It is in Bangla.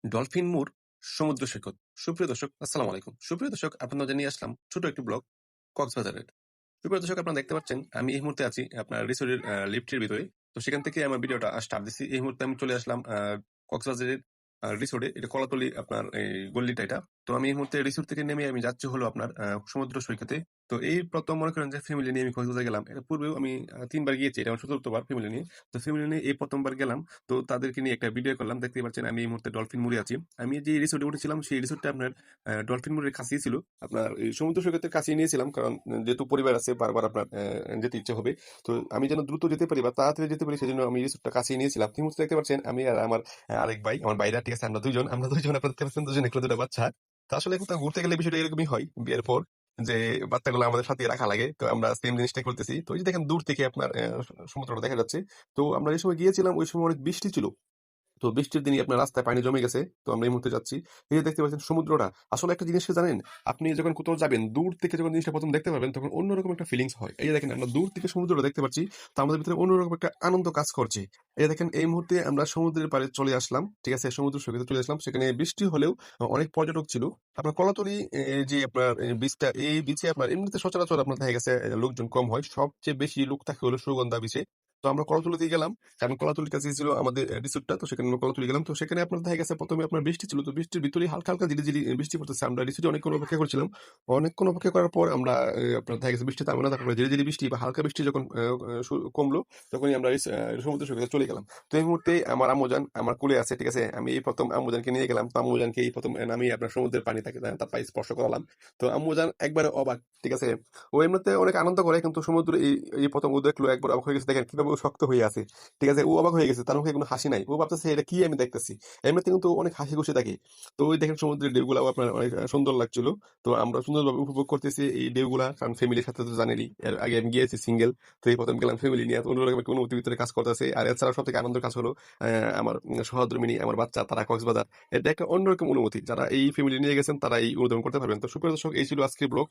ডলফিন মুর সমুদ্র সৈকত। সুপ্রিয় দর্শক, আসসালামু আলাইকুম। সুপ্রিয় দর্শক, আপনাদের জানিয়ে আসলাম ছোট একটি ব্লগ কক্সবাজারের। সুপ্রিয় দর্শক, আপনারা দেখতে পাচ্ছেন আমি এই মুহূর্তে আছি আপনার রিসোর্টের লিফটের ভিতরে। তো সেখান থেকে আমার ভিডিওটা স্টার্ট দিচ্ছি। এই মুহূর্তে আমি চলে আসলাম কক্সবাজারের রিসোর্টে। এটা কলাতলি আপনার এই গল্লিটা এটা। তো আমি এই মুহূর্তে রিসোর্ট থেকে নেমে আমি যাচ্ছি হলো আপনার সমুদ্র সৈকতে। তো এই প্রথম মনে করেন যে ফ্যামিলি নিয়ে আমি কক্সবাজার গেলাম। এর পূর্বেও আমি ৩ বার গিয়েছি। এটা আমার ৪র্থ বার ফ্যামিলি নিয়ে। তো ফ্যামিলি নিয়ে এই ১ম বার গেলাম। তো তাদেরকে নিয়ে একটা ভিডিও করলাম। দেখতেই পাচ্ছেন আমি এই মুহূর্তে ডলফিন মুড়ে আছি। আমি যে রিসোর্টে উঠেছিলাম সেই রিসোর্টটা আপনার ডলফিন মুড়ের কাছেই ছিল। আপনার এই সমুদ্র সৈকতের কাছেই নিয়েছিলাম। কারণ যেহেতু পরিবার আছে বারবার আপনার যেতে ইচ্ছে হবে। তো আমি যেন দ্রুত যেতে পারি বা তাড়াতাড়ি যেতে পারি সেজন্য আমি রিসোর্টটা কাছেই নিয়েছিলাম। এই মুহূর্তে দেখতে পাচ্ছেন আমি আর আমার আরেক ভাই, আমার ভাইরা ঠিক আছে, আমরা দুইজন আপনারা দেখতে পাচ্ছেন, দুজন একলা দুটা বাচ্চা। তো আসলে কোথাও ঘুরতে গেলে বিষয়টা এরকমই হয় বিয়ের পর, যে বাচ্চাগুলো আমাদের সাথে রাখা লাগে। তো আমরা সেম জিনিসটাই করতেছি। তো এই যে দেখেন দূর থেকে আপনার সমুদ্রটা দেখা যাচ্ছে। তো আমরা যে সময় গিয়েছিলাম ওই সময় অনেক বৃষ্টি ছিল। তো বৃষ্টির দিনই আপনার রাস্তায় পানি জমে গেছে। তো আমরা এই মুহূর্তে যাচ্ছি। এই যে দেখতে পাচ্ছেন সমুদ্রটা। আসলে একটা জিনিস কি জানেন? আপনি যখন কোথাও যাবেন, দূর থেকে যখন জিনিসটা ১ম দেখতে পাবেন তখন অন্যরকম একটা ফিলিংস হয়। এই যে দেখেন আমরা দূর থেকে সমুদ্রটা দেখতে পাচ্ছি। তো আমাদের ভিতরে অন্যরকম একটা আনন্দ কাজ করছে। এই যে দেখেন এই মুহূর্তে আমরা সমুদ্রের পাড়ে চলে আসলাম। ঠিক আছে? সমুদ্র সৈকতে চলে আসলাম। সেখানে বৃষ্টি হলেও অনেক পর্যটক ছিল। আপনার কলাতলি যে আপনার বিচটা, এই বিচে আপনার এমনিতে সচরাচর আপনার দেখা গেছে লোকজন কম হয়। সবচেয়ে বেশি লোক থাকে হলো সুগন্ধা বিচে। তো আমরা কলাতলিতে গেলাম। কারণ কলাতলির কাছেই ছিল আমাদের রিসোর্টটা। তো সেখানে আমরা কলাতলি গেলাম। তো সেখানে আপনার দেখা গেছে ১ম এ আপনার বৃষ্টি ছিল। তো বৃষ্টির ভিতরেই হালকা, হালকা ঝিরিঝিরি বৃষ্টি পড়তেছে। আমরা রিসোর্টে অনেকক্ষণ অপেক্ষা করছিলাম। অনেকক্ষণ অপেক্ষা করার পর আমরা আপনার দেখা গেছে বৃষ্টি থামে না। তারপরে ঝিরিঝিরি বৃষ্টি বা হালকা বৃষ্টি যখন কমলো, তখনই আমরা সমুদ্র সৈকতে চলে গেলাম। তো এই মুহূর্তে আমার আম্মুজান আমার কোলে আছে। ঠিক আছে? আমি এই ১ম আম্মুজানকে নিয়ে গেলাম। তো আম্মুজানকে এই ১ম নামিয়ে আপনার সমুদ্রের পানি তাকে তার পায়ে স্পর্শ করালাম। তো আম্মুজান একবারে অবাক। ঠিক আছে? ও এমনিতে অনেক আনন্দ করে, কিন্তু সমুদ্র এই ১ম ও দেখলো, একবার অবাক হয়ে গেছে। দেখেন কিভাবে ও শক্ত হয়ে আছে। ঠিক আছে? ও অবাক হয়ে গেছে। তার মুখে কোনো হাসি নাই। ও ভাবতেছে এটা কি আমি দেখতেছি। এমনিতে কিন্তু ও অনেক হাসিখুশি থাকে। তো ওই দেখেন সমুদ্রের ঢেউগুলাও আপনার অনেক সুন্দর লাগছিল। তো আমরা সুন্দরভাবে উপভোগ করতেছি এই ঢেউগুলা। কারণ ফ্যামিলির সাথে তো জানেনই। এর আগে আমি গিয়েছি সিঙ্গেল। তো এই ১ম গেলাম ফ্যামিলি নিয়ে। তো অন্যরকম একটা অনুভূতির ভিতরে কাজ করতেছে। আর এছাড়াও সবথেকে আনন্দের কাজ হলো আমার সহধর্মিণী, আমার বাচ্চা, তারা কক্সবাজার। এটা একটা অন্যরকম অনুভূতি। যারা এই ফ্যামিলি নিয়ে গেছেন তারা এই অনুধাবন করতে পারবেন। তো সুপ্রিয় দর্শক, এই ছিল আজকের ব্লগ।